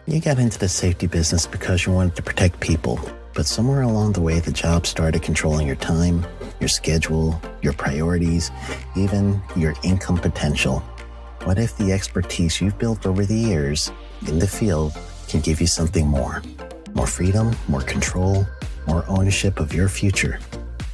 You got into the safety business because you wanted to protect people, but somewhere along the way the job started controlling your time, your schedule, your priorities, even your income potential. What if the expertise you've built over the years in the field can give you something more? More freedom, more control, more ownership of your future.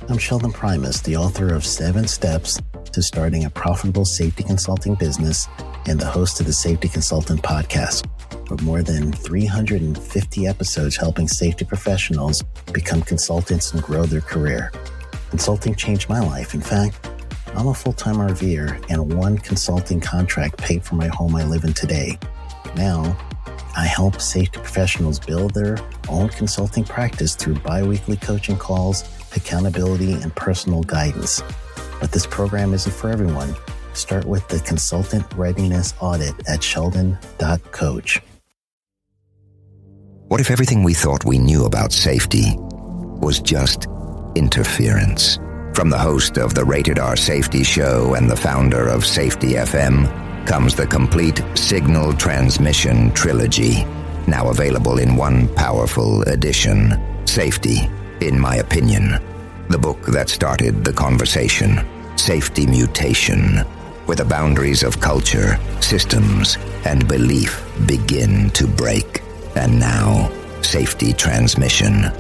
I'm Sheldon Primus, the author of 7 Steps to Starting a Profitable Safety Consulting Business and the host of the Safety Consultant Podcast, with more than 350 episodes helping safety professionals become consultants and grow their career. Consulting changed my life. In fact, I'm a full-time RVer, and one consulting contract paid for my home I live in today. Now, I help safety professionals build their own consulting practice through bi-weekly coaching calls, accountability, and personal guidance. But this program isn't for everyone. Start with the Consultant Readiness Audit at sheldon.coach. What if everything we thought we knew about safety was just interference? From the host of the Rated R Safety Show and the founder of Safety FM comes the complete Signal Transmission Trilogy, now available in one powerful edition. Safety, in my opinion, the book that started the conversation. Safety Mutation, where the boundaries of culture, systems, and belief begin to break. And now, Safety Transmission,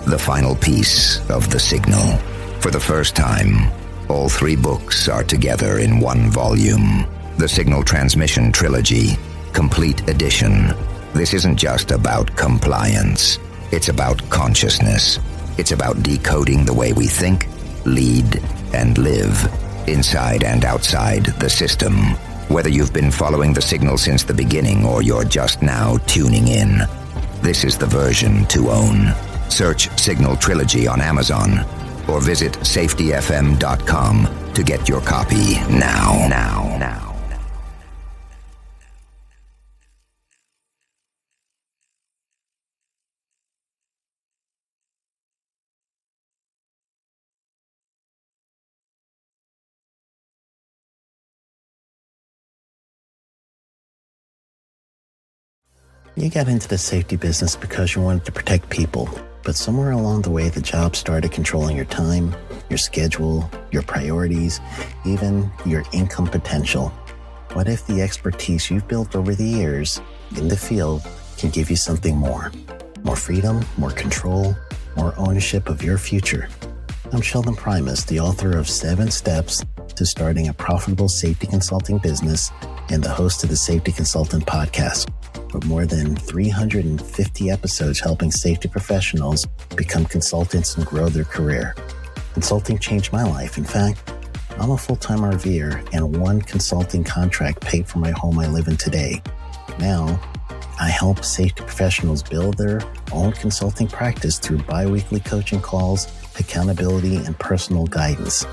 the final piece of the signal. For the first time, all 3 books are together in one volume. The Signal Transmission Trilogy, Complete Edition. This isn't just about compliance. It's about consciousness. It's about decoding the way we think, lead, and live, inside and outside the system. Whether you've been following the signal since the beginning or you're just now tuning in, this is the version to own. Search Signal Trilogy on Amazon or visit safetyfm.com to get your copy now. You got into the safety business because you wanted to protect people, but somewhere along the way the job started controlling your time, your schedule, your priorities, even your income potential. What if the expertise you've built over the years in the field can give you something more? More freedom, more control, more ownership of your future. I'm Sheldon Primus, the author of 7 Steps to Starting a Profitable Safety Consulting Business and the host of the Safety Consultant Podcast, with more than 350 episodes helping safety professionals become consultants and grow their career. Consulting changed my life. In fact, I'm a full-time RVer, and one consulting contract paid for my home I live in today. Now, I help safety professionals build their own consulting practice through bi-weekly coaching calls, accountability, and personal guidance.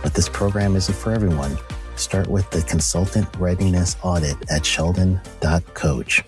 But this program isn't for everyone. Start with the Consultant Readiness Audit at sheldon.coach.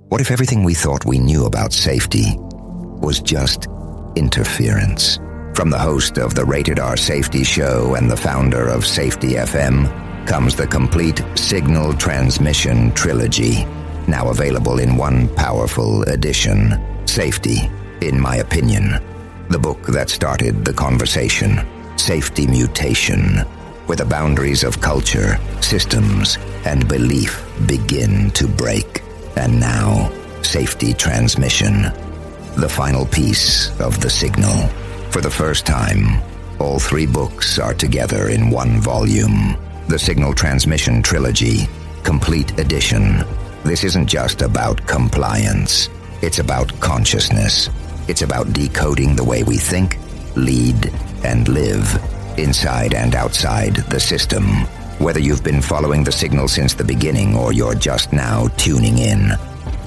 What if everything we thought we knew about safety was just interference? From the host of the Rated R Safety Show and the founder of Safety FM comes the complete Signal Transmission Trilogy, now available in one powerful edition. Safety, in my opinion, the book that started the conversation. Safety Mutation, where the boundaries of culture, systems, and belief begin to break. And now, Safety Transmission, the final piece of the signal. For the first time, all 3 books are together in one volume. The Signal Transmission Trilogy, Complete Edition. This isn't just about compliance. It's about consciousness. It's about decoding the way we think, lead, and live, inside and outside the system. Whether you've been following the signal since the beginning or you're just now tuning in,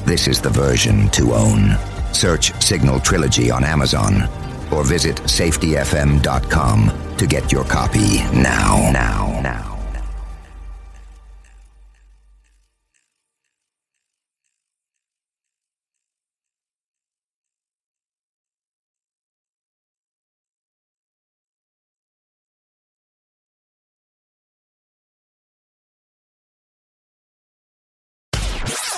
this is the version to own. Search Signal Trilogy on Amazon or visit safetyfm.com to get your copy now.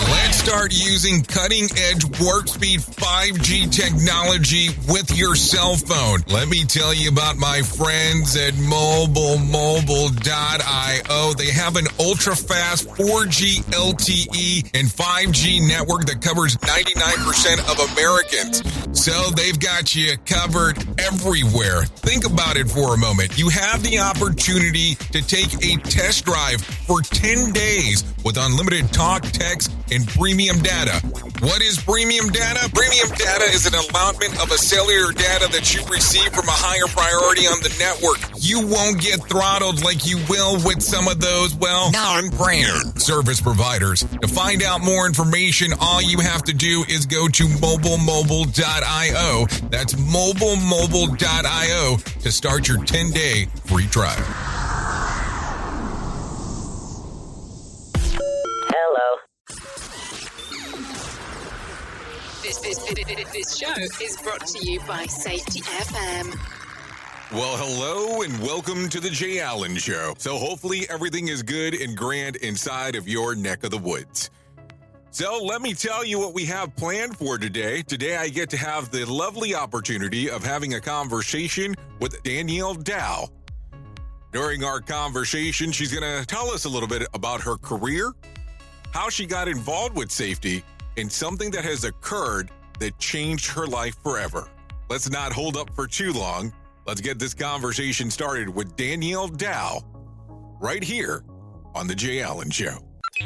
Let's start using cutting-edge warp speed 5G technology with your cell phone. Let me tell you about my friends at mobilemobile.io. They have an ultra-fast 4G LTE and 5G network that covers 99% of Americans. So they've got you covered everywhere. Think about it for a moment. You have the opportunity to take a test drive for 10 days with unlimited talk, text, and premium data. What is premium data? Premium data is an allotment of a cellular data that you receive from a higher priority on the network. You won't get throttled like you will with some of those, non-brand service providers. To find out more information, all you have to do is go to mobilemobile.io. That's mobilemobile.io to start your 10-day free trial. This show is brought to you by Safety FM. Well, hello and welcome to the Jay Allen Show. So hopefully everything is good and grand inside of your neck of the woods. So let me tell you what we have planned for today. Today I get to have the lovely opportunity of having a conversation with Danielle Dao. During our conversation, she's going to tell us a little bit about her career, how she got involved with safety, and something that has occurred that changed her life forever. Let's not hold up for too long. Let's get this conversation started with Danielle Dao right here on The Jay Allen Show.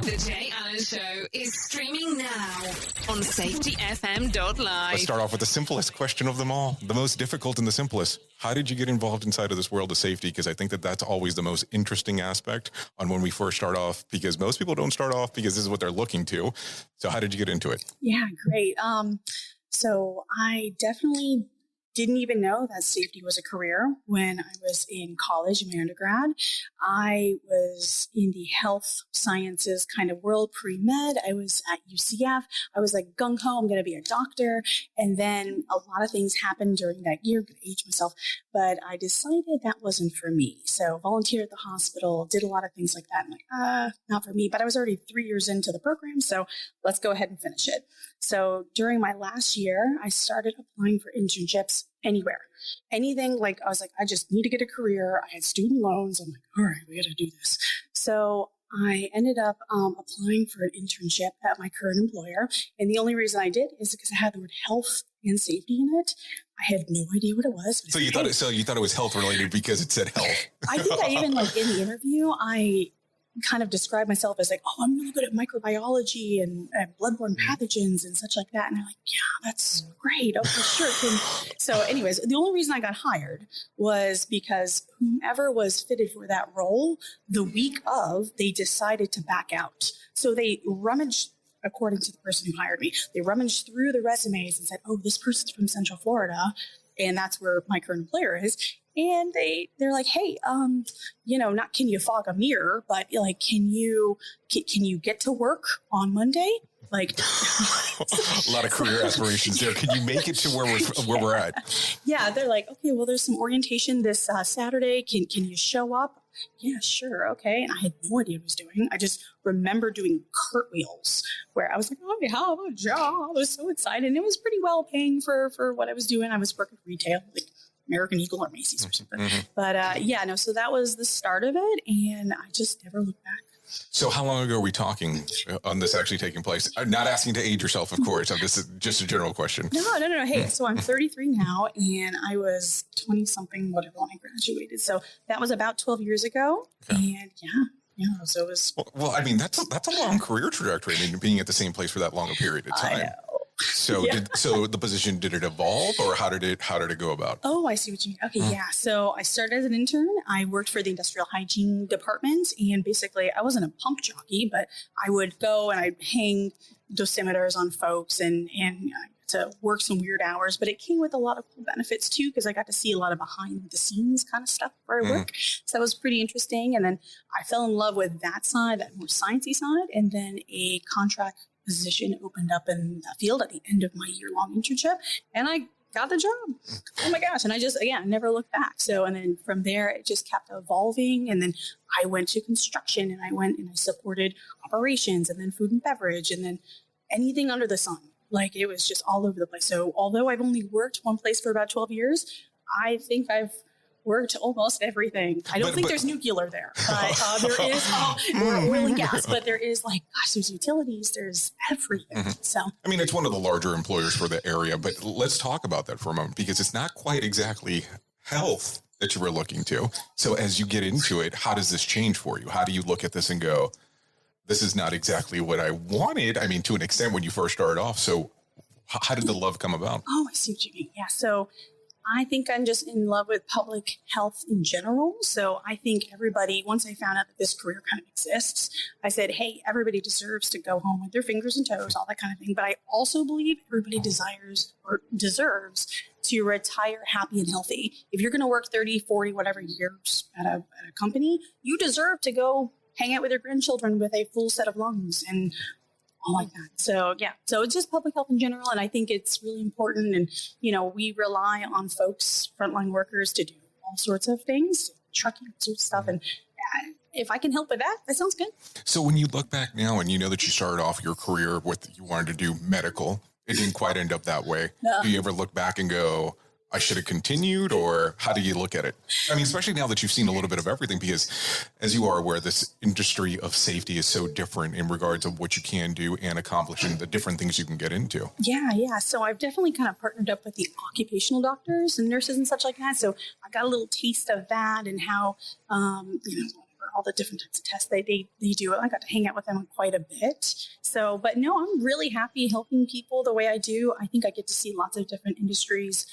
The Jay Allen Show is streaming now on safetyfm.live. Let's start off with the simplest question of them all, the most difficult and the simplest. How did you get involved inside of this world of safety? Because I think that that's always the most interesting aspect on when we first start off, because most people don't start off because this is what they're looking to. So how did you get into it? Yeah, great. So I definitely didn't even know that safety was a career when I was in college, in my undergrad. I was in the health sciences kind of world, pre-med. I was at UCF. I was like gung-ho, I'm going to be a doctor. And then a lot of things happened during that year. I'm going to age myself. But I decided that wasn't for me. So volunteered at the hospital, did a lot of things like that. I'm like, not for me. But I was already 3 years into the program, so let's go ahead and finish it. So during my last year, I started applying for internships anywhere. Anything, like I was like, I just need to get a career. I had student loans. I'm like, all right, we got to do this. So I ended up applying for an internship at my current employer. And the only reason I did is because I had the word health and safety in it. I had no idea what it was. So you thought it was health related because it said health. I think I even like in the interview, I kind of describe myself as like, oh, I'm really good at microbiology and bloodborne pathogens and such like that. And I'm like, yeah, that's great. Okay, sure. So anyways, the only reason I got hired was because whomever was fitted for that role, the week of, they decided to back out. So they rummaged, according to the person who hired me, they rummaged through the resumes and said, oh, this person's from Central Florida. And that's where my current employer is. And they're like, hey, not can you fog a mirror, but like, can you get to work on Monday? Like a lot of career aspirations there. Can you make it to where we're at? Yeah. They're like, okay, well, there's some orientation this Saturday. Can you show up? Yeah, sure. Okay. And I had no idea what I was doing. I just remember doing cartwheels where I was like, oh, I have a job. I was so excited. And it was pretty well paying for what I was doing. I was working retail, like American Eagle or Macy's or something. Mm-hmm. But so that was the start of it. And I just never looked back. So how long ago are we talking on this actually taking place? I'm not asking to age yourself, of course. This is just a general question. No. Hey, so I'm 33 now, and I was 20-something, whatever, when I graduated. So that was about 12 years ago. Okay. And yeah, so it was... Well, I mean, that's a long career trajectory. I mean, being at the same place for that long a period of time. I know. So so the position, did it evolve, or how did it go about? Oh, I see what you mean. Okay, yeah. So I started as an intern. I worked for the industrial hygiene department, and basically I wasn't a pump jockey, but I would go and I'd hang dosimeters on folks and to work some weird hours, but it came with a lot of cool benefits too, because I got to see a lot of behind the scenes kind of stuff where I work. So that was pretty interesting. And then I fell in love with that side, that more sciencey side, and then a contract position opened up in the field at the end of my year-long internship, and I got the job. Oh my gosh. And I just, again, never looked back. So, and then from there, it just kept evolving. And then I went to construction, and I went and I supported operations, and then food and beverage. And then anything under the sun. Like, it was just all over the place. So although I've only worked one place for about 12 years, I think I've worked almost everything. I don't think there's nuclear there, but there is or oil and gas, but there is there's utilities, there's everything. Mm-hmm. So, I mean, it's one of the larger employers for the area, but let's talk about that for a moment, because it's not quite exactly health that you were looking to. So as you get into it, how does this change for you? How do you look at this and go, this is not exactly what I wanted? I mean, to an extent when you first started off. So how did the love come about? Oh, I see what you mean. Yeah. So I think I'm just in love with public health in general. So I think everybody, once I found out that this career kind of exists, I said, hey, everybody deserves to go home with their fingers and toes, all that kind of thing. But I also believe everybody desires or deserves to retire happy and healthy. If you're going to work 30, 40, whatever years at a company, you deserve to go hang out with your grandchildren with a full set of lungs and all like that. So, yeah. So it's just public health in general. And I think it's really important. And, we rely on folks, frontline workers, to do all sorts of things, trucking sort of stuff. And if I can help with that, that sounds good. So when you look back now and you know that you started off your career with, you wanted to do medical, it didn't quite end up that way. No. Do you ever look back and go, I should have continued, or how do you look at it? I mean, especially now that you've seen a little bit of everything, because as you are aware, this industry of safety is so different in regards of what you can do and accomplish and the different things you can get into. Yeah. So I've definitely kind of partnered up with the occupational doctors and nurses and such like that. So I got a little taste of that and how, all the different types of tests they do. I got to hang out with them quite a bit. So, but no, I'm really happy helping people the way I do. I think I get to see lots of different industries.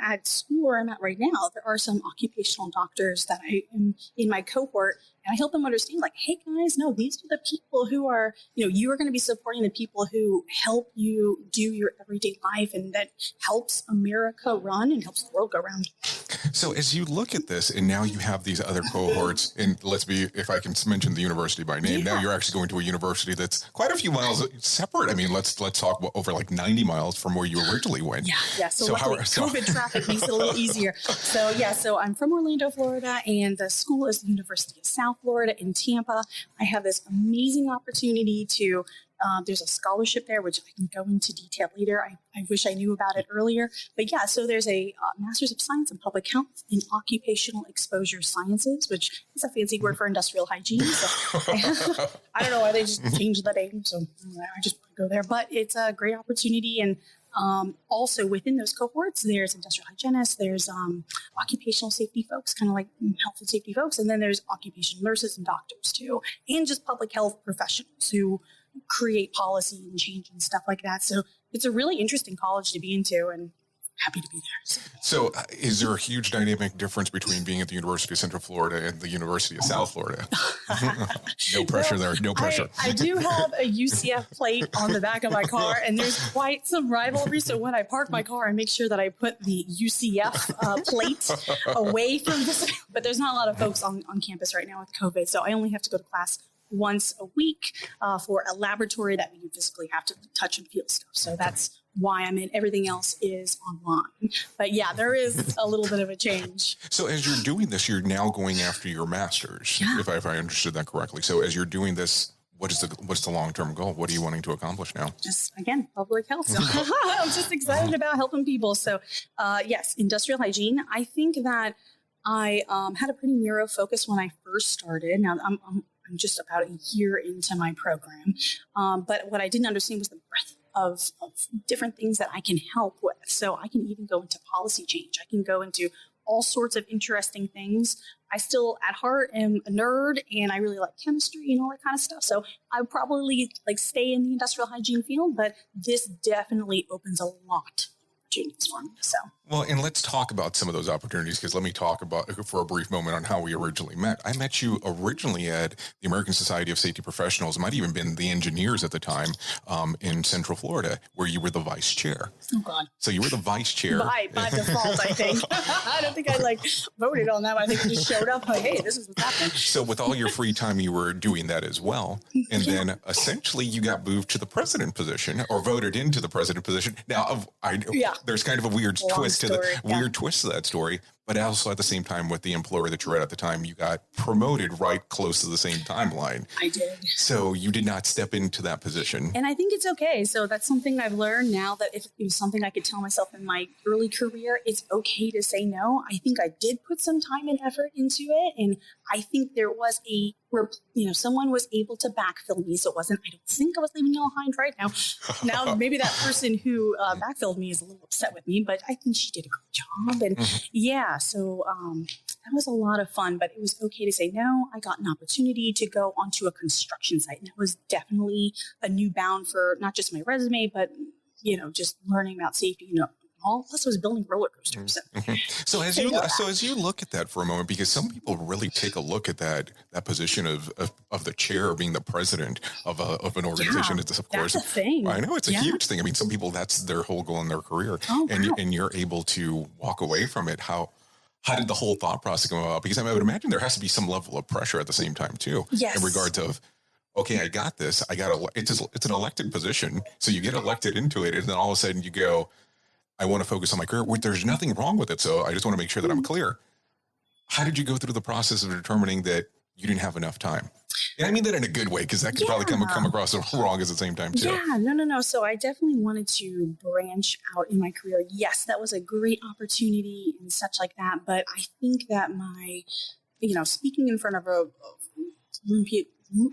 At school where I'm at right now, there are some occupational doctors that I am in my cohort, and I help them understand, like, hey guys, no, these are the people who are, you are going to be supporting the people who help you do your everyday life, and that helps America run and helps the world go round. So as you look at this, and now you have these other cohorts, and if I can mention the university by name, now you're actually going to a university that's quite a few miles separate. I mean, let's talk over like 90 miles from where you originally went. Yeah. So COVID traffic makes it a little easier. So I'm from Orlando, Florida, and the school is the University of South Florida in Tampa. I have this amazing opportunity to there's a scholarship there, which I can go into detail later. I wish I knew about it earlier. But yeah, so there's a Master's of Science in Public Health in Occupational Exposure Sciences, which is a fancy word for industrial hygiene. So I don't know why they just changed the name. So I just go there. But it's a great opportunity. And also within those cohorts, there's industrial hygienists, there's occupational safety folks, kind of like health and safety folks. And then there's occupational nurses and doctors too, and just public health professionals who create policy and change and stuff like that. So it's a really interesting college to be into, and happy to be there. So is there a huge dynamic difference between being at the University of Central Florida and the University of South Florida? No pressure there. No pressure. I do have a UCF plate on the back of my car, and there's quite some rivalry. So when I park my car, I make sure that I put the UCF plate away from this. But there's not a lot of folks on campus right now with COVID. So I only have to go to class once a week for a laboratory that you physically have to touch and feel stuff. So that's why I'm in. Everything else is online. But yeah, there is a little bit of a change. So as you're doing this, you're now going after your master's, if I understood that correctly. So as you're doing this, what's the long-term goal? What are you wanting to accomplish now? Just, again, public health. So I'm just excited about helping people. So yes, industrial hygiene. I think that I had a pretty narrow focus when I first started. Now I'm just about a year into my program. But what I didn't understand was the breadth of different things that I can help with. So I can even go into policy change. I can go into all sorts of interesting things. I still at heart am a nerd, and I really like chemistry and all that kind of stuff. So I would probably stay in the industrial hygiene field, but this definitely opens a lot of opportunities for me. So. Well, and let's talk about some of those opportunities, because let me talk about for a brief moment on how we originally met. I met you originally at the American Society of Safety Professionals. It might have even been the engineers at the time in Central Florida, where you were the vice chair. Oh, God. So you were the vice chair. By default, I think. I don't think I voted on that one. I think I just showed up like, hey, this is what's happening. So with all your free time, you were doing that as well. And then essentially you got moved to the president position, or voted into the president position. Now, there's kind of a weird twist to that story. but also at the same time with the employer that you're at the time, you got promoted right close to the same timeline. I did. So you did not step into that position. And I think it's okay. So that's something I've learned now, that if it was something I could tell myself in my early career, it's okay to say no. I think I did put some time and effort into it. And I think there was someone was able to backfill me. So it wasn't, I don't think I was leaving you all behind right now. Now, maybe that person who backfilled me is a little upset with me, but I think she did a good job. And so that was a lot of fun, but it was okay to say no. I got an opportunity to go onto a construction site, and it was definitely a new bound for not just my resume, but, just learning about safety, plus I was building roller coasters. So as you look at that for a moment, because some people really take a look at that position of the chair, being the president of an organization. Yeah, it's of course that's a thing. I know it's a huge thing. I mean, some people, that's their whole goal in their career, and you're able to walk away from it. How did the whole thought process come about? Because I would imagine there has to be some level of pressure at the same time too, in regards of, okay, I got this. It's an elected position, so you get elected into it, and then all of a sudden you go, I want to focus on my career. There's nothing wrong with it. So I just want to make sure that I'm clear. How did you go through the process of determining that you didn't have enough time? And I mean that in a good way, because that could probably come across wrong at the same time too. Yeah, no. So I definitely wanted to branch out in my career. Yes, that was a great opportunity and such like that. But I think that my, speaking in front of a room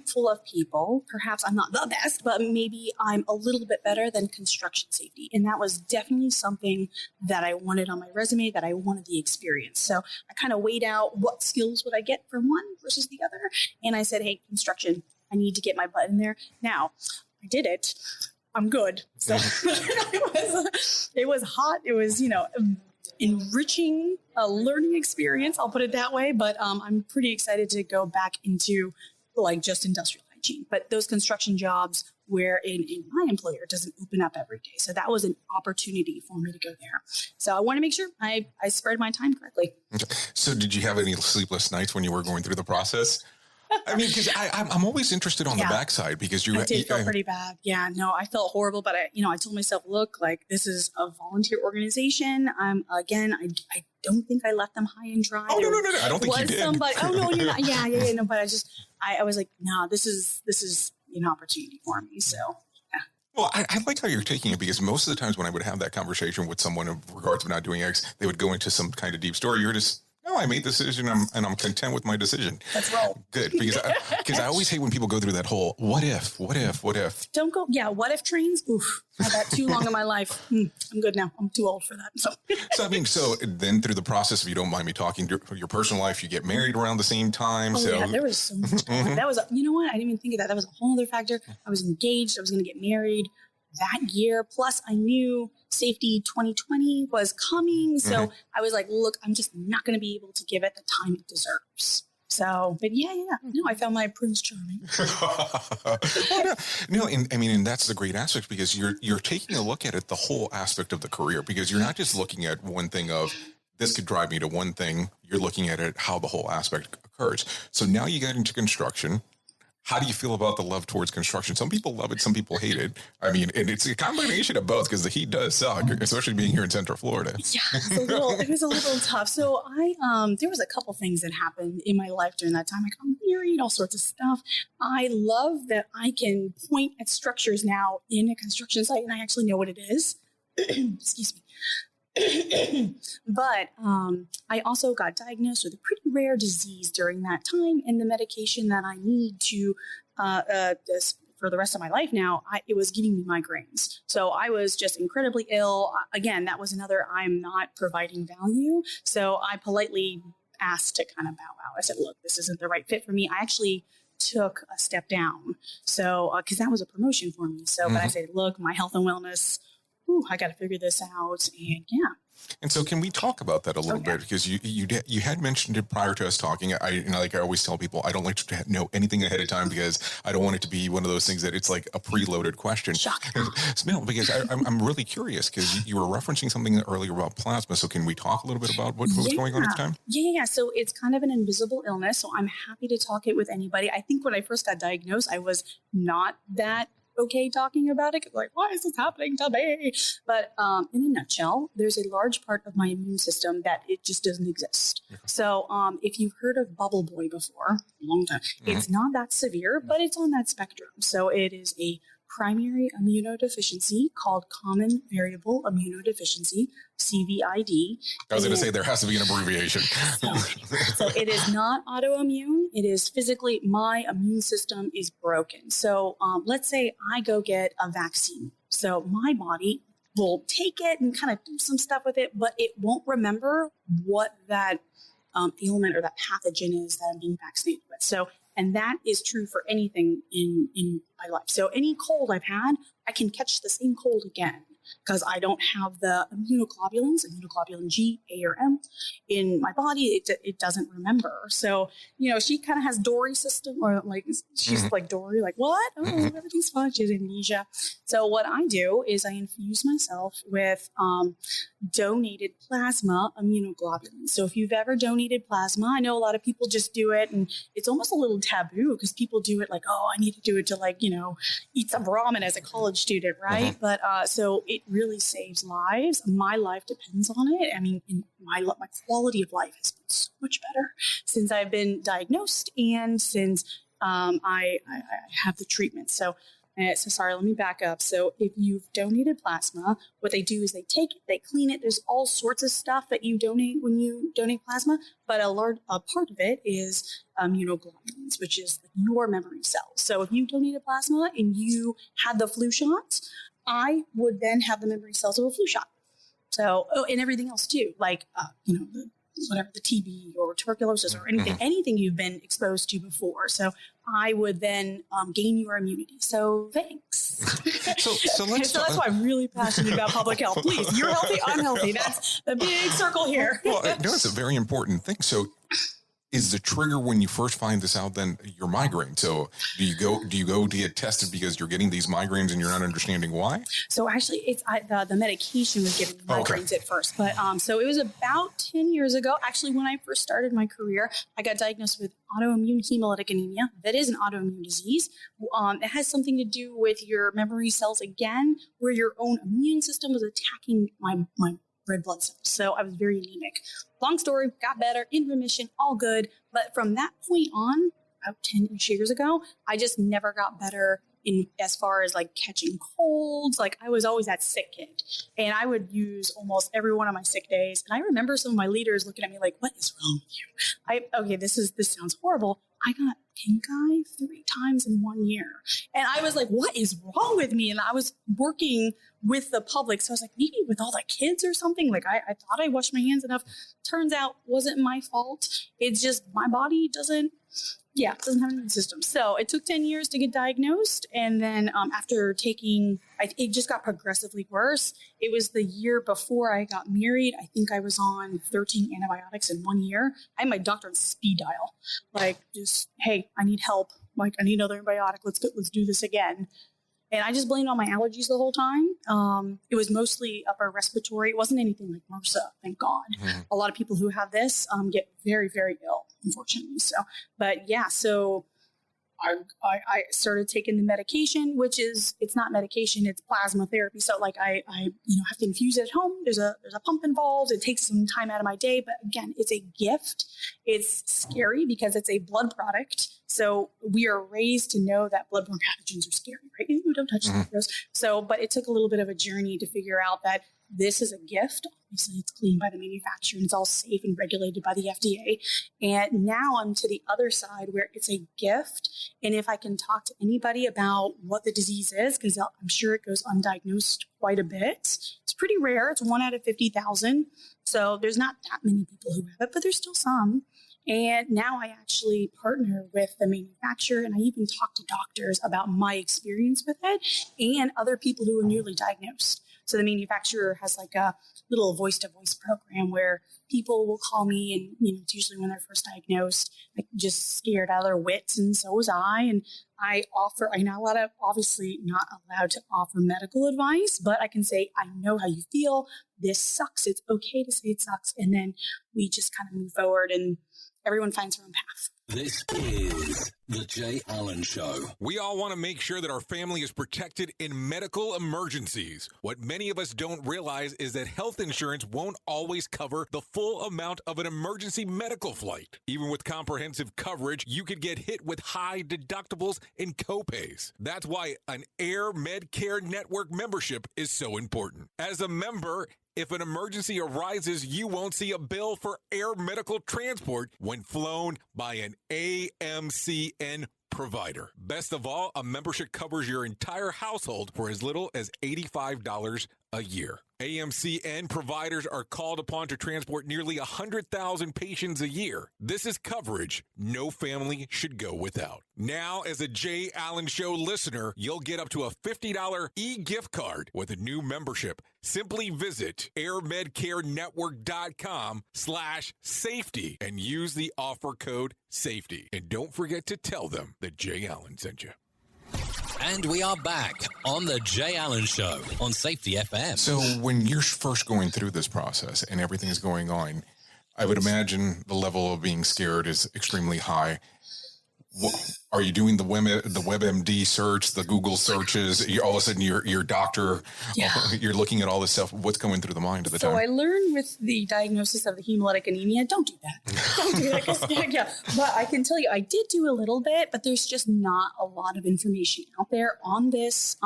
full of people, perhaps I'm not the best, but maybe I'm a little bit better than construction safety. And that was definitely something that I wanted on my resume, that I wanted the experience. So I kind of weighed out what skills would I get from one versus the other. And I said, hey, construction, I need to get my butt in there. Now, I did it. I'm good. So it was hot. It was, enriching a learning experience. I'll put it that way. But I'm pretty excited to go back into just industrial hygiene, but those construction jobs where in my employer doesn't open up every day. So that was an opportunity for me to go there. So I want to make sure I spread my time correctly. Okay. So did you have any sleepless nights when you were going through the process? I mean, because I'm always interested on the backside, because I did feel pretty bad. Yeah, no, I felt horrible, but I told myself, look, this is a volunteer organization. Again, I don't think I left them high and dry. Oh, no. I don't think you did. Somebody, oh no, you're not. Yeah. No, but I was like, no, this is an opportunity for me. So. Yeah. Well, I like how you're taking it, because most of the times when I would have that conversation with someone in regards to not doing X, they would go into some kind of deep story. You're just, no, I made the decision, and I'm content with my decision. That's right. Good, because I always hate when people go through that whole what if. Don't go. Yeah, what if trains? Oof, I've had too long in my life. I'm good now. I'm too old for that. So then through the process, if you don't mind me talking, your personal life, you get married around the same time. Yeah, there was so much. That was, you know what? I didn't even think of that. That was a whole other factor. I was engaged. I was going to get married that year. Plus, I knew Safety 2020 was coming. So I was like, look, I'm just not going to be able to give it the time it deserves. So, but yeah. No, I found my Prince Charming. And that's the great aspect, because you're taking a look at it, the whole aspect of the career, because you're not just looking at one thing of, this could drive me to one thing. You're looking at it, how the whole aspect occurs. So now you got into construction. How do you feel about the love towards construction? Some people love it, some people hate it. I mean, and it's a combination of both, because the heat does suck, especially being here in Central Florida. Yeah, it was a little tough. So there was a couple things that happened in my life during that time. I got married, all sorts of stuff. I love that I can point at structures now in a construction site, and I actually know what it is. Excuse me. But I also got diagnosed with a pretty rare disease during that time, and the medication that I need to for the rest of my life now, it was giving me migraines. So I was just incredibly ill. Again, that was another, I'm not providing value. So I politely asked to kind of bow out. I said, look, this isn't the right fit for me. I actually took a step down. So, because that was a promotion for me. So, but I said, look, my health and wellness, I got to figure this out. And yeah. And so can we talk about that a little bit? Because you had mentioned it prior to us talking. Like I always tell people, I don't like to know anything ahead of time, because I don't want it to be one of those things that it's like a preloaded question. No, because I'm really curious, because you were referencing something earlier about plasma. So can we talk a little bit about what's going on at the time? Yeah. So it's kind of an invisible illness. So I'm happy to talk it with anybody. I think when I first got diagnosed, I was not that okay talking about it. Like, why is this happening to me? But in a nutshell, there's a large part of my immune system that it just doesn't exist. So if you've heard of Bubble Boy before, a long time, it's not that severe, but it's on that spectrum. So it is a primary immunodeficiency called common variable immunodeficiency, CVID. I was going to say there has to be an abbreviation. So it is not autoimmune. It is physically my immune system is broken. So let's say I go get a vaccine. So my body will take it and kind of do some stuff with it, but it won't remember what that ailment or that pathogen is that I'm being vaccinated with. So, and that is true for anything in my life. So any cold I've had, I can catch the same cold again because I don't have the immunoglobulin G, A, or M in my body. It doesn't remember. So, she kind of has Dory system, or like she's like Dory, like, what? Oh, everything's fine. She has amnesia. So what I do is I infuse myself with donated plasma immunoglobulin. So if you've ever donated plasma, I know a lot of people just do it, and it's almost a little taboo because people do it like, oh, I need to do it to eat some ramen as a college student, right? But so it really saves lives. My life depends on it. I mean, my quality of life has been so much better since I've been diagnosed and since I have the treatment. So sorry, let me back up. So if you've donated plasma, what they do is they take it, they clean it. There's all sorts of stuff that you donate when you donate plasma, but a part of it is immunoglobulins, which is your memory cells. So if you donated plasma and you had the flu shot, I would then have the memory cells of a flu shot. So, and everything else too, like, whatever, the TB or tuberculosis or anything you've been exposed to before. So I would then gain your immunity. So thanks. So that's why I'm really passionate about public health. Please, you're healthy, I'm healthy. That's the big circle here. Well, no, it's a very important thing. So is the trigger when you first find this out then your migraine? So do you go to get tested because you're getting these migraines and you're not understanding why? So actually it's the medication was giving me migraines at first, but so it was about 10 years ago. Actually, when I first started my career, I got diagnosed with autoimmune hemolytic anemia. That is an autoimmune disease. It has something to do with your memory cells again, where your own immune system was attacking my red blood cells. So I was very anemic. Long story, got better, in remission, all good. But from that point on, about 10 years ago, I just never got better in as far as like catching colds. Like I was always that sick kid, and I would use almost every one of my sick days. And I remember some of my leaders looking at me like, "What is wrong with you?" This sounds horrible. I got pink eye 3 times in 1 year. And I was like, what is wrong with me? And I was working with the public. So I was like, maybe with all the kids or something. Like I thought I washed my hands enough. Turns out wasn't my fault. It's just my body doesn't have an immune system. So it took 10 years to get diagnosed. And then after taking, it just got progressively worse. It was the year before I got married. I think I was on 13 antibiotics in 1 year. I had my doctor on speed dial. Like, just, hey, I need help. Like, I need another antibiotic. Let's do this again. And I just blamed all my allergies the whole time. It was mostly upper respiratory. It wasn't anything like MRSA, thank God. A lot of people who have this get very, very ill, unfortunately. So, but yeah, so I started taking the medication, which is, it's not medication, it's plasma therapy. So like I have to infuse it at home. There's a pump involved. It takes some time out of my day, but again, it's a gift. It's scary because it's a blood product. So we are raised to know that bloodborne pathogens are scary, right? You don't touch those. So, but it took a little bit of a journey to figure out that this is a gift. Obviously, it's cleaned by the manufacturer and it's all safe and regulated by the FDA. And now I'm to the other side where it's a gift. And if I can talk to anybody about what the disease is, because I'm sure it goes undiagnosed quite a bit. It's pretty rare. It's 1 out of 50,000. So there's not that many people who have it, but there's still some. And now I actually partner with the manufacturer, and I even talk to doctors about my experience with it and other people who are newly diagnosed. So the manufacturer has like a little voice-to-voice program where people will call me, and it's usually when they're first diagnosed, like just scared out of their wits, and so was I. And I'm obviously not allowed to offer medical advice, but I can say, I know how you feel. This sucks. It's okay to say it sucks. And then we just kind of move forward and everyone finds their own path. This is The Jay Allen Show. We all want to make sure that our family is protected in medical emergencies. What many of us don't realize is that health insurance won't always cover the full amount of an emergency medical flight. Even with comprehensive coverage, you could get hit with high deductibles and copays. That's why an Air Medcare Network membership is so important. As a member, if an emergency arises, you won't see a bill for air medical transport when flown by an AMCN provider. Best of all, a membership covers your entire household for as little as $85 a year. AMCN providers are called upon to transport nearly 100,000 patients a year. This is coverage no family should go without. Now, as a Jay Allen Show listener, you'll get up to a $50 e-gift card with a new membership. Simply visit airmedcarenetwork.com/safety and use the offer code SAFETY. And don't forget to tell them that Jay Allen sent you. And we are back on the Jay Allen Show on Safety FM. So when you're first going through this process and everything is going on, I would imagine the level of being scared is extremely high. Are you doing the WebMD search, the Google searches? All of a sudden, your doctor, you're looking at all this stuff. What's going through the mind at the time? So I learned with the diagnosis of the hemolytic anemia, don't do that. Don't do that. But I can tell you, I did do a little bit, but there's just not a lot of information out there on this.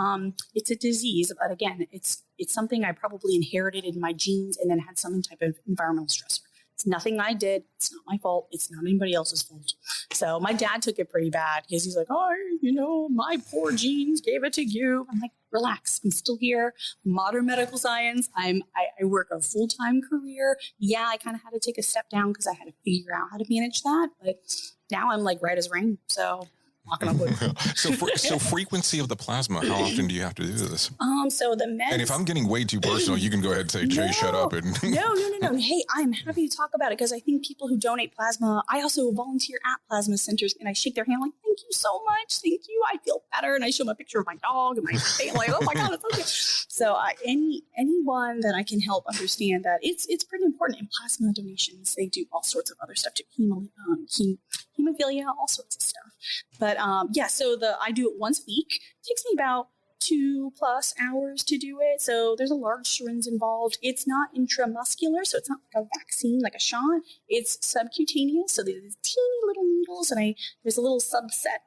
It's a disease, but again, it's something I probably inherited in my genes and then had some type of environmental stressor. It's nothing I did. It's not my fault. It's not anybody else's fault. So my dad took it pretty bad because he's like, oh, my poor genes gave it to you. I'm like, relax. I'm still here. Modern medical science. I work a full-time career. Yeah, I kind of had to take a step down because I had to figure out how to manage that. But now I'm like right as rain. So knocking on wood. So frequency of the plasma, how often do you have to do this? So the meds. And if I'm getting way too personal, you can go ahead and say, Jay, shut up. And No. Hey, I'm happy to talk about it because I think people who donate plasma, I also volunteer at plasma centers and I shake their hand like, thank you so much. Thank you. I feel better. And I show them a picture of my dog and my family. Oh my God, it's okay. So anyone that I can help understand that it's pretty important in plasma donations. They do all sorts of other stuff too. Hemophilia, all sorts of stuff. But so I do it once a week. It takes me about 2+ hours to do it. So there's a large syringe involved. It's not intramuscular, so it's not like a vaccine, like a shot. It's subcutaneous. So there's teeny little needles, and there's a little subset,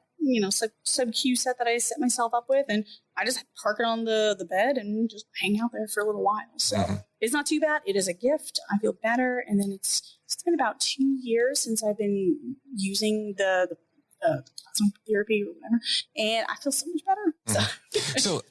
sub-Q set that I set myself up with, and I just park it on the bed and just hang out there for a little while. So It's not too bad. It is a gift. I feel better. And then it's been about 2 years since I've been using the plasma therapy or whatever, and I feel so much better. So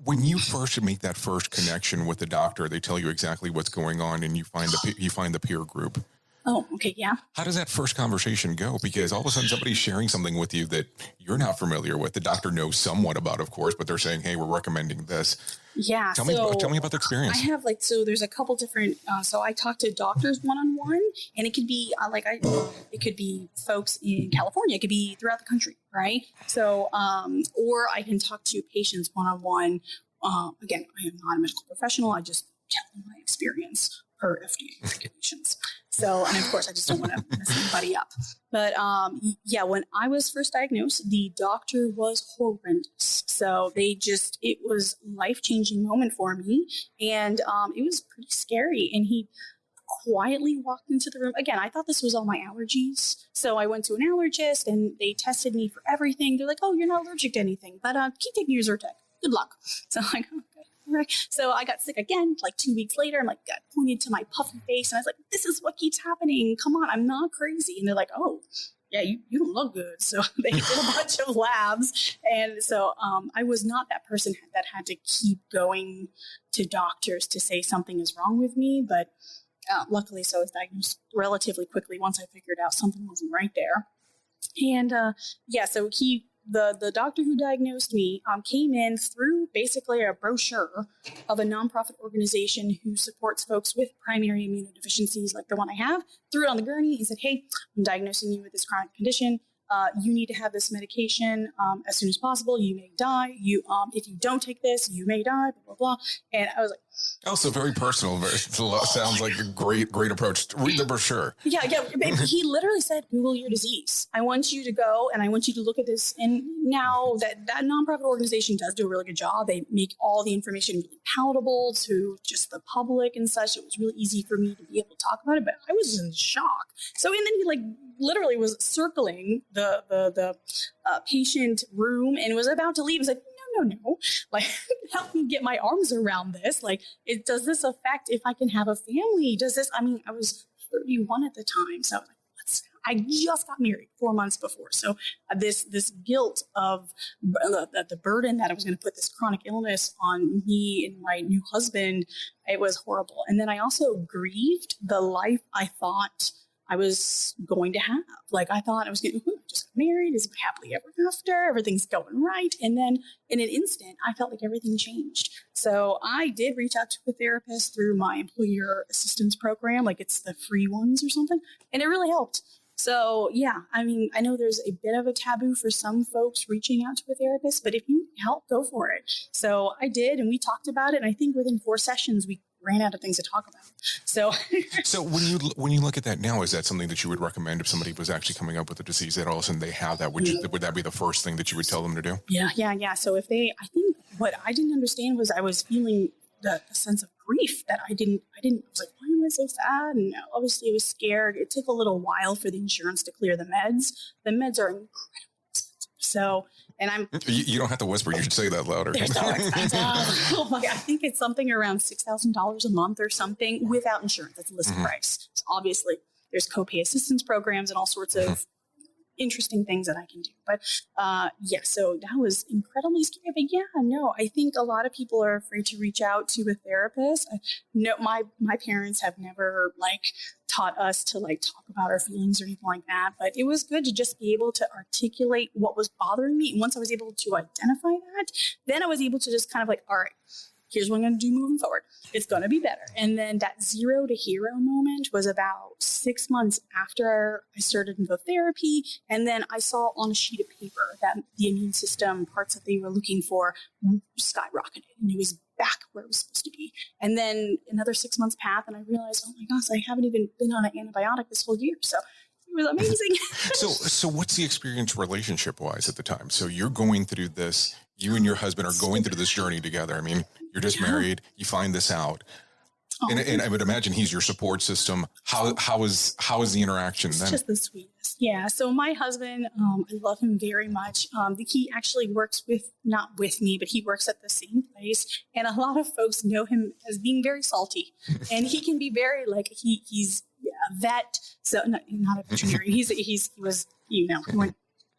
when you first make that first connection with the doctor, they tell you exactly what's going on, and you find the peer group. Oh, okay, yeah. How does that first conversation go? Because all of a sudden somebody's sharing something with you that you're not familiar with. The doctor knows somewhat about, of course, but they're saying, hey, we're recommending this. Yeah. Tell me about the experience. I have there's a couple different, so I talk to doctors one-on-one, and it could be it could be folks in California. It could be throughout the country, right? So, or I can talk to patients one-on-one. Again, I am not a medical professional. I just tell them my experience per FDA regulations. So, and of course, I just don't want to mess anybody up. But when I was first diagnosed, the doctor was horrendous. So it was a life-changing moment for me. And it was pretty scary. And he quietly walked into the room. Again, I thought this was all my allergies. So I went to an allergist and they tested me for everything. They're like, oh, you're not allergic to anything, but keep taking your Zyrtec. Good luck. So I'm like, okay. So I got sick again, 2 weeks later. I'm like, got pointed to my puffy face. And I was like, this is what keeps happening. Come on, I'm not crazy. And they're like, oh, yeah, you don't look good. So they did a bunch of labs. And so I was not that person that had to keep going to doctors to say something is wrong with me. But luckily, so I was diagnosed relatively quickly once I figured out something wasn't right there. And so the doctor who diagnosed me came in through basically a brochure of a nonprofit organization who supports folks with primary immunodeficiencies like the one I have, threw it on the gurney and said, hey, I'm diagnosing you with this chronic condition. you need to have this medication as soon as possible. You may die. If you don't take this, you may die, blah, blah, blah. And I was like, also very personal. Sounds like a great approach. Read the brochure. Yeah. He literally said, Google your disease. I want you to go and I want you to look at this. And now that nonprofit organization does do a really good job. They make all the information really palatable to just the public and such. It was really easy for me to be able to talk about it, but I was in shock. So, and then he literally was circling the patient room and was about to leave. He was like, no, help me get my arms around this. Does this affect if I can have a family? I was 31 at the time. So I just got married 4 months before. So this guilt of the burden that I was going to put this chronic illness on me and my new husband, it was horrible. And then I also grieved the life I thought I was going to have. I thought I was going to just get married, is happily ever after, everything's going right. And then in an instant, I felt like everything changed. So I did reach out to a therapist through my employer assistance program, it's the free ones or something. And it really helped. So yeah, I know there's a bit of a taboo for some folks reaching out to a therapist, but if you need help, go for it. So I did, and we talked about it. And I think within 4 sessions, we ran out of things to talk about. So when you look at that now, is that something that you would recommend if somebody was actually coming up with a disease that all of a sudden they have that? Would that be the first thing that you would tell them to do? Yeah. So I think what I didn't understand was I was feeling the sense of grief that I was like, why am I so sad? And obviously I was scared. It took a little while for the insurance to clear the meds. The meds are incredibly expensive. So, and you don't have to whisper. You should say that louder. They're so expensive. I think it's something around $6,000 a month or something without insurance. That's a list price. So obviously there's copay assistance programs and all sorts of interesting things that I can do. But so that was incredibly scary. But I think a lot of people are afraid to reach out to a therapist. My parents have never taught us to talk about our feelings or anything like that. But it was good to just be able to articulate what was bothering me. And once I was able to identify that, then I was able to just kind of all right, here's what I'm going to do moving forward. It's going to be better. And then that 0 to hero moment was about 6 months after I started the therapy. And then I saw on a sheet of paper that the immune system parts that they were looking for skyrocketed. And it was back where it was supposed to be. And then another 6 months passed and I realized, oh my gosh, I haven't even been on an antibiotic this whole year. So it was amazing. So what's the experience relationship wise at the time? So you're going through this, you and your husband are going through this journey together. You're just married, you find this out. And I would imagine he's your support system. How is the interaction then? It's just the sweetest. Yeah. So my husband, I love him very much. He actually works not with me, but he works at the same place. And a lot of folks know him as being very salty. And he can be very he's a vet. So not a veterinarian.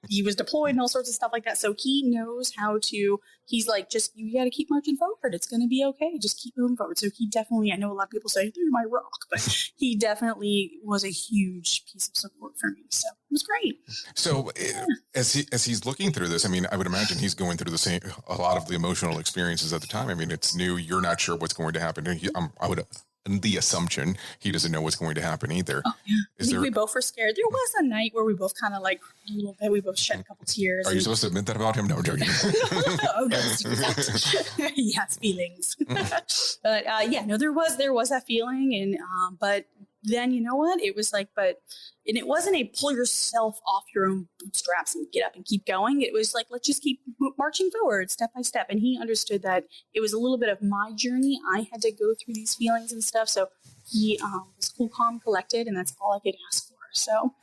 He was deployed and all sorts of stuff like that. So he knows how to, he's just, you got to keep marching forward. It's going to be okay. Just keep moving forward. So he definitely, I know a lot of people say, they're my rock, but he definitely was a huge piece of support for me. So it was great. So as he's looking through this, I would imagine he's going through a lot of the emotional experiences at the time. It's new. You're not sure what's going to happen. I would the assumption he doesn't know what's going to happen either. Oh, yeah. We both were scared. There was a night where we both kind of a little bit, we both shed a couple tears. Are you supposed to admit that about him? No, I'm joking. Oh, no. He has feelings. But there was that feeling. And, but then you know what? It was and it wasn't a pull yourself off your own bootstraps and get up and keep going. It was let's just keep marching forward step by step. And he understood that it was a little bit of my journey. I had to go through these feelings and stuff. So he was cool, calm, collected, and that's all I could ask for. So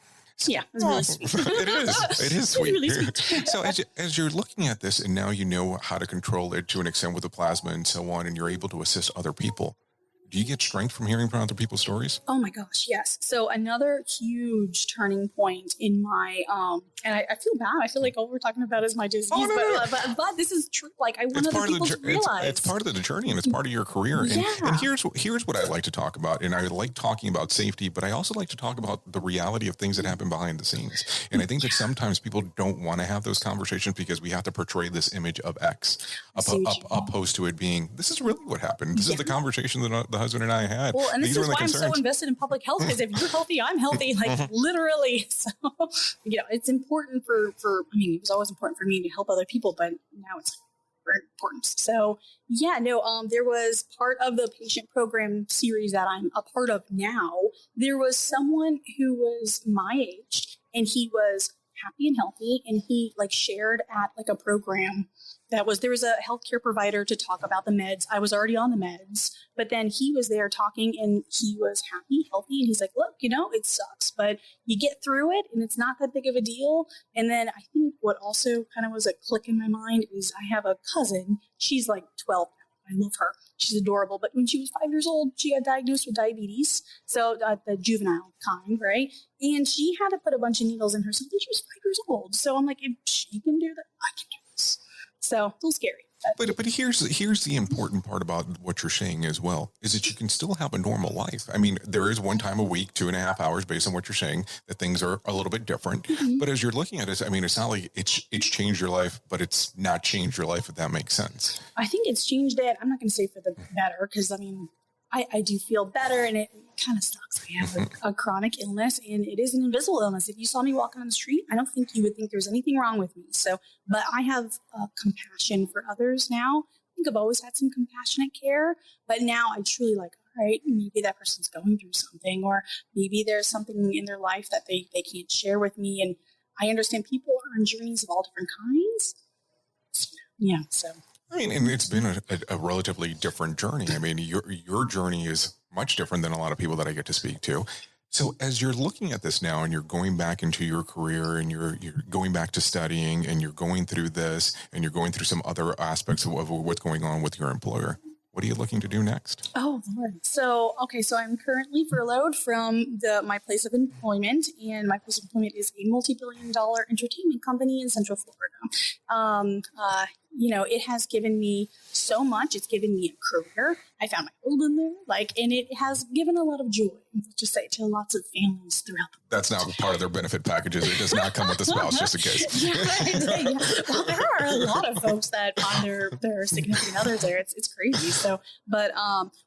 yeah, it was really sweet. It is sweet. Really sweet. So as you're looking at this and now you know how to control it to an extent with the plasma and so on, and you're able to assist other people, do you get strength from hearing from other people's stories? Oh my gosh, yes. So another huge turning point in my, and I feel bad. I feel like all we're talking about is my disease, but this is true. I want other people to realize. It's part of the journey and it's part of your career. And here's what I like to talk about. And I like talking about safety, but I also like to talk about the reality of things that happen behind the scenes. And I think that sometimes people don't want to have those conversations because we have to portray this image of X opposed to it being, this is really what happened. This is the conversation that the husband and I had. Well, and this These is were the why I'm so concerns. invested in public health, because if you're healthy, I'm healthy, like literally. So, it's important it was always important for me to help other people, but now it's very important. So there was part of the patient program series that I'm a part of now. There was someone who was my age and he was happy and healthy, and he shared at a program there was a healthcare provider to talk about the meds. I was already on the meds, but then he was there talking and he was happy, healthy. And he's like, look, it sucks, but you get through it and it's not that big of a deal. And then I think what also kind of was a click in my mind is I have a cousin. She's 12 now. I love her. She's adorable. But when she was 5 years old, she got diagnosed with diabetes. So the juvenile kind, right? And she had to put a bunch of needles in her since she was 5 years old. So I'm like, if she can do that, I can do this. So a little scary. But here's the important part about what you're saying as well, is that you can still have a normal life. I mean, there is one time a week, 2.5 hours, based on what you're saying, that things are a little bit different. Mm-hmm. But as you're looking at it, I mean, it's not like it's changed your life, but it's not changed your life, if that makes sense. I think it's changed it. I'm not going to say for the better, because I do feel better, and it kind of sucks. I have a chronic illness, and it is an invisible illness. If you saw me walking on the street, I don't think you would think there's anything wrong with me. So, but I have compassion for others now. I think I've always had some compassionate care, but now I truly all right, maybe that person's going through something, or maybe there's something in their life that they can't share with me. And I understand people are on journeys of all different kinds. Yeah, so. I mean, and it's been a relatively different journey. I mean, your journey is much different than a lot of people that I get to speak to. So as you're looking at this now and you're going back into your career and you're going back to studying and you're going through this and you're going through some other aspects of what's going on with your employer, what are you looking to do next? Oh, Lord. So I'm currently furloughed from my place of employment, and my place of employment is a multi-billion-dollar entertainment company in Central Florida. It has given me so much. It's given me a career. I found my husband there, and it has given a lot of joy, just say, to lots of families throughout the world. That's now part of their benefit packages. It does not come with the spouse, just in case. Yeah. Well, there are a lot of folks that find their significant others there. It's crazy. So, but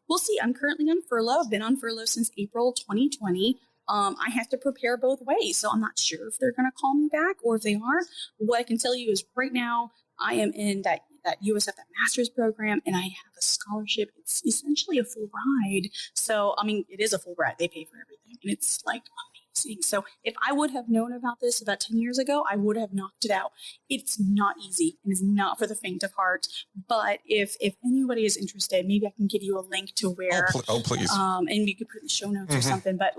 we'll see. I'm currently on furlough. I've been on furlough since April 2020. I have to prepare both ways. So I'm not sure if they're going to call me back or if they are. What I can tell you is right now I am in that USF, that master's program, and I have a scholarship. It's essentially a full ride. So, it is a full ride. They pay for everything, and it's amazing. So if I would have known about this about 10 years ago, I would have knocked it out. It's not easy, and it's not for the faint of heart. But if anybody is interested, maybe I can give you a link to where. Oh, please. And you could put it in the show notes or something. But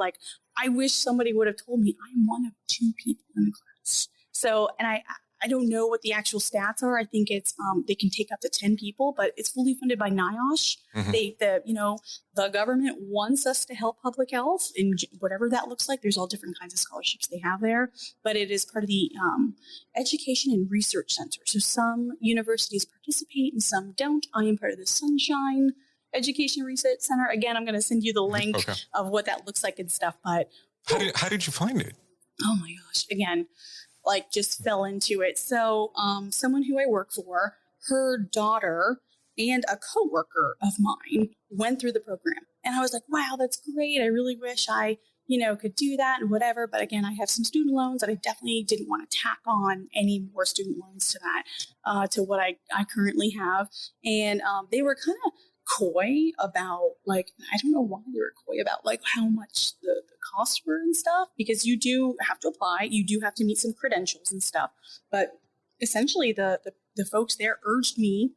I wish somebody would have told me I'm one of 2 people in the class. So, and I don't know what the actual stats are. I think it's they can take up to 10 people, but it's fully funded by NIOSH. Mm-hmm. The government wants us to help public health, and whatever that looks like. There's all different kinds of scholarships they have there, but it is part of the Education and Research Center. So some universities participate and some don't. I am part of the Sunshine Education Research Center. Again, I'm going to send you the link of what that looks like and stuff. But how did you find it? Oh my gosh! Again. Just fell into it. So someone who I work for, her daughter and a coworker of mine went through the program. And I was like, wow, that's great. I really wish I, could do that and whatever. But again, I have some student loans that I definitely didn't want to tack on any more student loans to that, to what I currently have. And they were kind of coy about I don't know why they were coy about how much the costs were and stuff, because you do have to apply, you do have to meet some credentials and stuff. But essentially the folks there urged me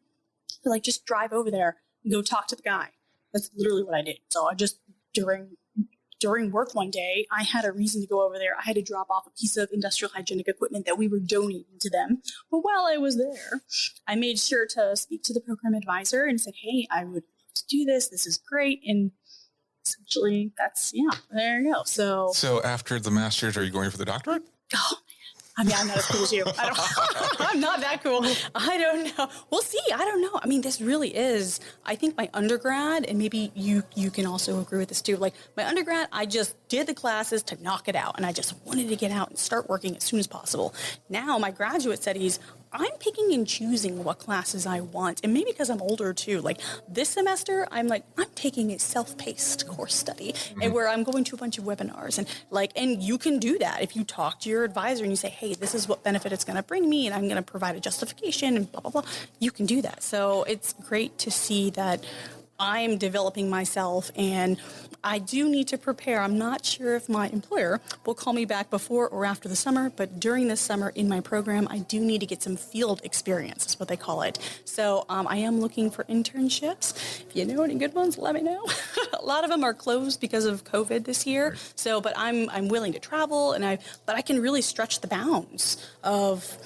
to just drive over there and go talk to the guy. That's literally what I did. So I just during work one day, I had a reason to go over there. I had to drop off a piece of industrial hygienic equipment that we were donating to them. But while I was there, I made sure to speak to the program advisor and said, hey, I would love to do this. This is great. And essentially there you go. So after the master's, are you going for the doctorate? Oh, I'm not as cool as you. I'm not that cool. I don't know. We'll see. I don't know. This really is, I think my undergrad, and maybe you can also agree with this too. My undergrad, I just did the classes to knock it out. And I just wanted to get out and start working as soon as possible. Now my graduate studies I'm picking and choosing what classes I want. And maybe because I'm older too, like this semester, I'm taking a self-paced course study and where I'm going to a bunch of webinars and you can do that. If you talk to your advisor and you say, hey, this is what benefit it's going to bring me and I'm going to provide a justification and blah, blah, blah, you can do that. So it's great to see that I'm developing myself and I do need to prepare. I'm not sure if my employer will call me back before or after the summer, but during this summer in my program, I do need to get some field experience, is what they call it. So I am looking for internships. If you know any good ones, let me know. A lot of them are closed because of COVID this year. Right. So, but I'm willing to travel but I can really stretch the bounds of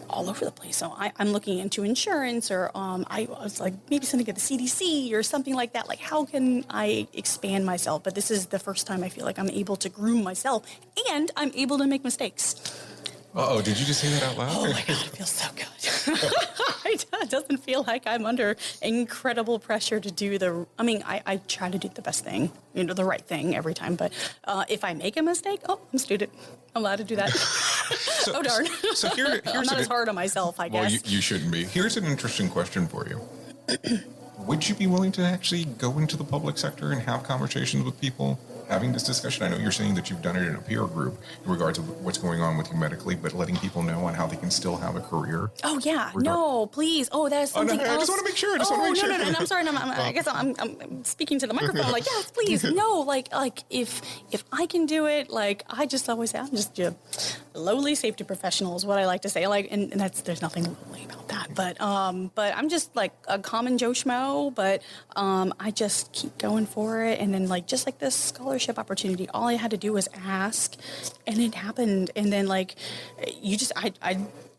all over the place. So I'm looking into insurance or I was like maybe something at the CDC or something like that. Like how can I expand myself? But this is the first time I feel like I'm able to groom myself and I'm able to make mistakes. Uh-oh, did you just say that out loud? Oh my God, it feels so good. It doesn't feel like I'm under incredible pressure to do I try to do the best thing, the right thing every time. But if I make a mistake, I'm a student. I'm allowed to do that. Oh, darn. So here's I'm not as hard on myself, I guess. Well, you shouldn't be. Here's an interesting question for you. Would you be willing to actually go into the public sector and have conversations with people having this discussion? I know you're saying that you've done it in a peer group in regards to what's going on with you medically, but letting people know on how they can still have a career. Oh, yeah. No, please. Oh, that is something else. I just want to make sure. No. I'm sorry. I guess I'm speaking to the microphone. Like, yes, please. No, like if I can do it, like I just always say, I'm just a lowly safety professional is what I like to say. Like, and there's nothing lowly about that. But I'm just like a common Joe Schmo, but I just keep going for it. And then just like this scholarship opportunity, all I had to do was ask and it happened. And then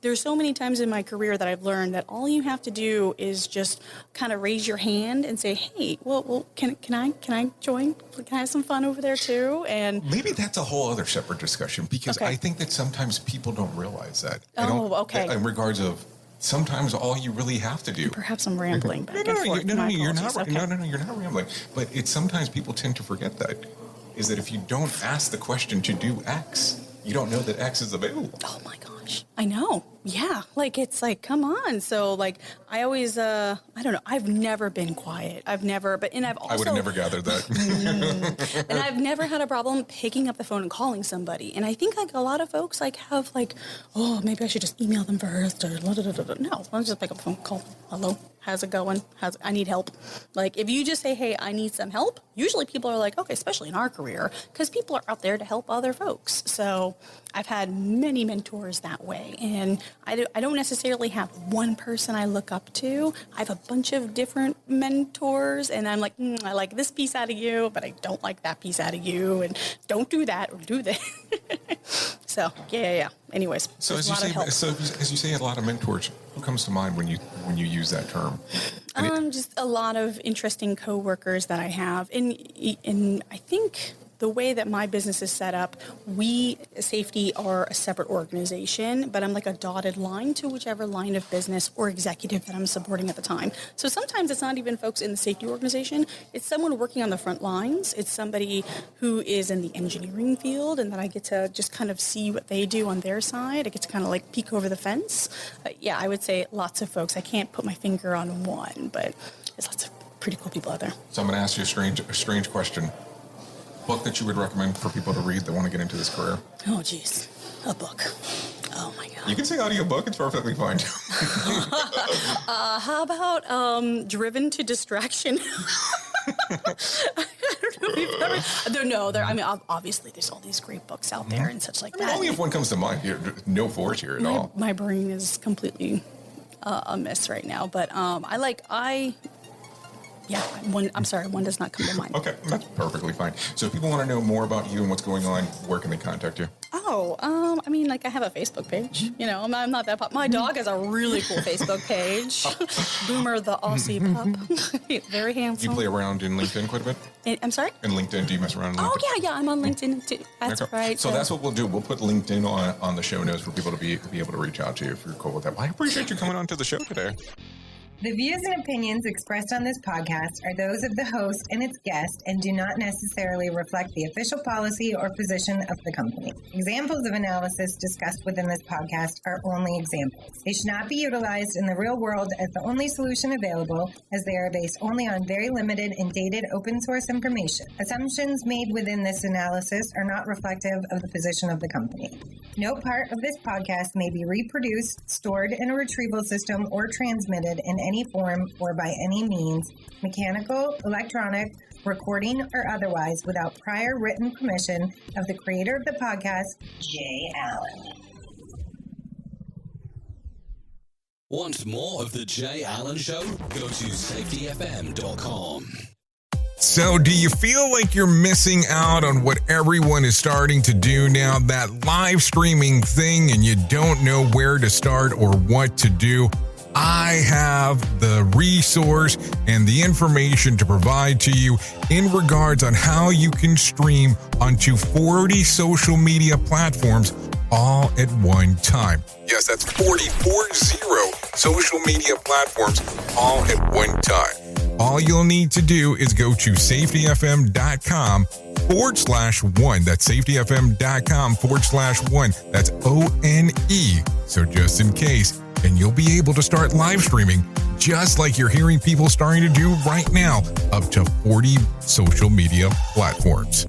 there's so many times in my career that I've learned that all you have to do is just kind of raise your hand and say, hey, well, can I join? Can I have some fun over there too? And maybe that's a whole other separate discussion because I think that sometimes people don't realize that. Okay. In regards of sometimes all you really have to do. Perhaps I'm rambling back and forth. No, you're not. Okay. No, you're not rambling. But it's sometimes people tend to forget that is that if you don't ask the question to do X, you don't know that X is available. Oh my gosh. I know. Yeah. It's come on. So I always, I don't know. I've never been quiet. I would have never gathered that. And I've never had a problem picking up the phone and calling somebody. And I think a lot of folks have oh, maybe I should just email them first or no, I'll just pick up the phone, call. Hello. How's it going? I need help. If you just say, hey, I need some help, usually people are like, okay, especially in our career, because people are out there to help other folks. So I've had many mentors that way. And I don't necessarily have one person I look up to. I have a bunch of different mentors, and I'm like, I like this piece out of you, but I don't like that piece out of you, and don't do that or do that. So, yeah. Anyways, so as you say, a lot of mentors. Who comes to mind when you use that term? Just a lot of interesting coworkers that I have, and I think the way that my business is set up, we, safety, are a separate organization, but I'm like a dotted line to whichever line of business or executive that I'm supporting at the time. So sometimes it's not even folks in the safety organization. It's someone working on the front lines. It's somebody who is in the engineering field, and then I get to just kind of see what they do on their side. I get to kind of peek over the fence. Yeah, I would say lots of folks. I can't put my finger on one, but there's lots of pretty cool people out there. So I'm going to ask you a strange question. Book that you would recommend for people to read that want to get into this career? Oh, geez. A book. Oh, my God. You can say audiobook. It's perfectly fine. How about Driven to Distraction? I don't know if you've ever... obviously, there's all these great books out there and such like that. Only if one comes to mind. No force here at all. My brain is completely a mess right now. But one does not come to mind. Okay, that's perfectly fine. So if people want to know more about you and what's going on, where can they contact you? I have a Facebook page. I'm not that pop. My dog has a really cool Facebook page. Boomer the Aussie pup. Very handsome. Do you play around in LinkedIn quite a bit? I'm sorry? In LinkedIn, do you mess around in LinkedIn? Oh, yeah, I'm on LinkedIn too. That's right. So that's what we'll do. We'll put LinkedIn on the show notes for people to be able to reach out to you if you're cool with that. Well, I appreciate you coming on to the show today. The views and opinions expressed on this podcast are those of the host and its guest and do not necessarily reflect the official policy or position of the company. Examples of analysis discussed within this podcast are only examples. They should not be utilized in the real world as the only solution available, as they are based only on very limited and dated open source information. Assumptions made within this analysis are not reflective of the position of the company. No part of this podcast may be reproduced, stored in a retrieval system, or transmitted in any form or by any means, mechanical, electronic, recording, or otherwise, without prior written permission of the creator of the podcast, Jay Allen. Want more of The Jay Allen Show? Go to safetyfm.com. So, do you feel like you're missing out on what everyone is starting to do now, that live streaming thing, and you don't know where to start or what to do? I have the resource and the information to provide to you in regards on how you can stream onto 40 social media platforms all at one time. Yes, that's 40 social media platforms all at one time. All you'll need to do is go to safetyfm.com/1. That's safetyfm.com/1. That's ONE. So just in case, and you'll be able to start live streaming just like you're hearing people starting to do right now, up to 40 social media platforms.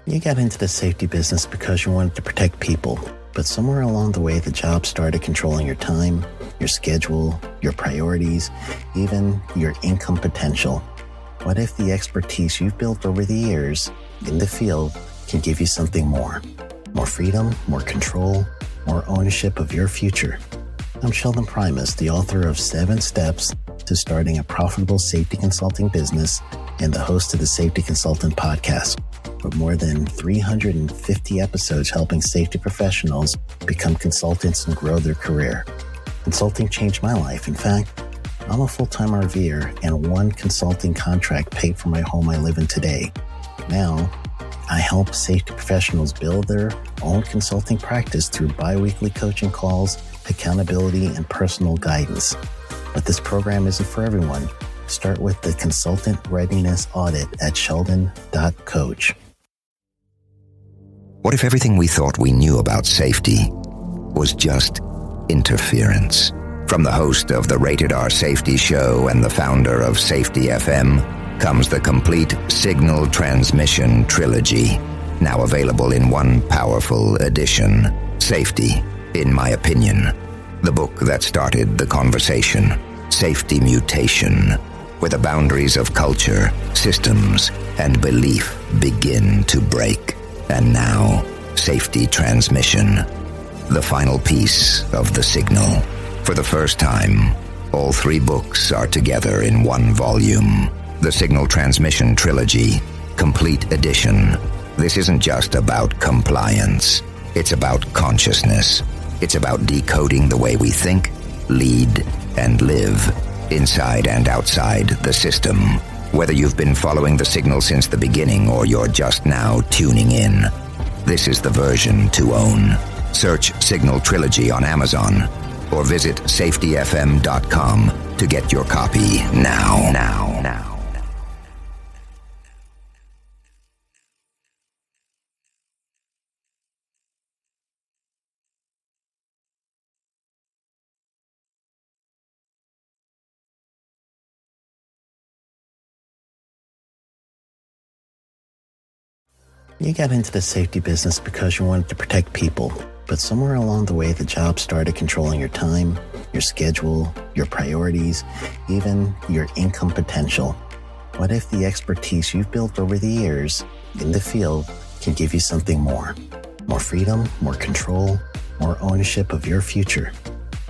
You got into the safety business because you wanted to protect people, but somewhere along the way, the job started controlling your time, your schedule, your priorities, even your income potential. What if the expertise you've built over the years in the field can give you something more? More freedom, more control, more ownership of your future. I'm Sheldon Primus, the author of 7 Steps to Starting a Profitable Safety Consulting Business and the host of the Safety Consultant Podcast, with more than 350 episodes helping safety professionals become consultants and grow their career. Consulting changed my life. In fact, I'm a full-time RVer, and one consulting contract paid for my home I live in today. Now, I help safety professionals build their own consulting practice through bi-weekly coaching calls, accountability, and personal guidance. But this program isn't for everyone. Start with the Consultant Readiness Audit at sheldon.coach. What if everything we thought we knew about safety was just interference? From the host of the Rated R Safety Show and the founder of Safety FM comes the complete Signal Transmission Trilogy, now available in one powerful edition. Safety, in my opinion, the book that started the conversation. Safety Mutation, where the boundaries of culture, systems, and belief begin to break. And now, Safety Transmission, the final piece of the signal. For the first time, all 3 books are together in one volume. The Signal Transmission Trilogy, Complete Edition. This isn't just about compliance. It's about consciousness. It's about decoding the way we think, lead, and live, inside and outside the system. Whether you've been following the signal since the beginning or you're just now tuning in, this is the version to own. Search Signal Trilogy on Amazon or visit safetyfm.com to get your copy now. You got into the safety business because you wanted to protect people, but somewhere along the way, the job started controlling your time, your schedule, your priorities, even your income potential. What if the expertise you've built over the years in the field can give you something more? More freedom, more control, more ownership of your future.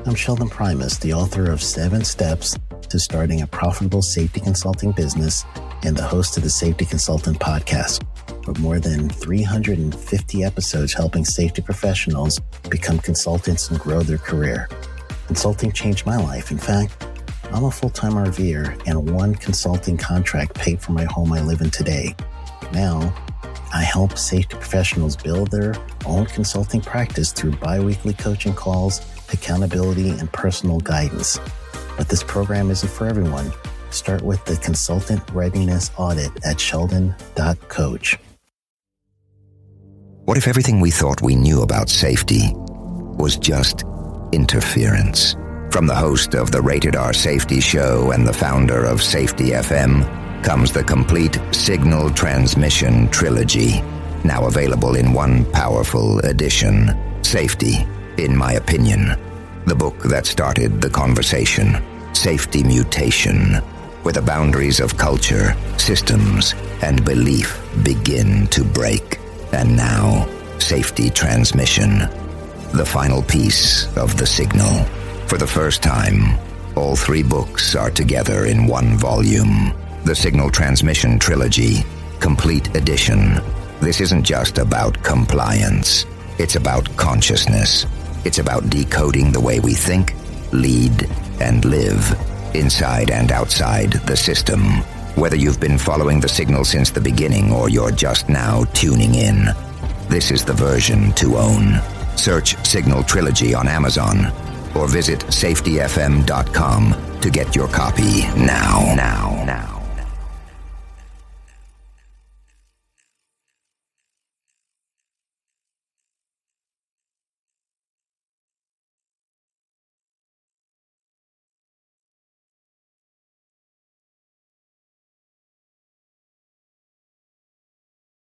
I'm Sheldon Primus, the author of 7 Steps to Starting a Profitable Safety Consulting Business and the host of the Safety Consultant Podcast, with more than 350 episodes helping safety professionals become consultants and grow their career. Consulting changed my life. In fact, I'm a full-time RVer, and one consulting contract paid for my home I live in today. Now, I help safety professionals build their own consulting practice through bi-weekly coaching calls, accountability, and personal guidance. But this program isn't for everyone. Start with the Consultant Readiness Audit at sheldon.coach. What if everything we thought we knew about safety was just interference? From the host of the Rated R Safety Show and the founder of Safety FM comes the complete Signal Transmission Trilogy, now available in one powerful edition. Safety, in my opinion, the book that started the conversation. Safety Mutation, where the boundaries of culture, systems, and belief begin to break. And now, Safety Transmission, the final piece of the signal. For the first time, all three books are together in one volume. The Signal Transmission Trilogy, Complete Edition. This isn't just about compliance. It's about consciousness. It's about decoding the way we think, lead, and live, inside and outside the system. Whether you've been following the signal since the beginning or you're just now tuning in, this is the version to own. Search Signal Trilogy on Amazon or visit safetyfm.com to get your copy now.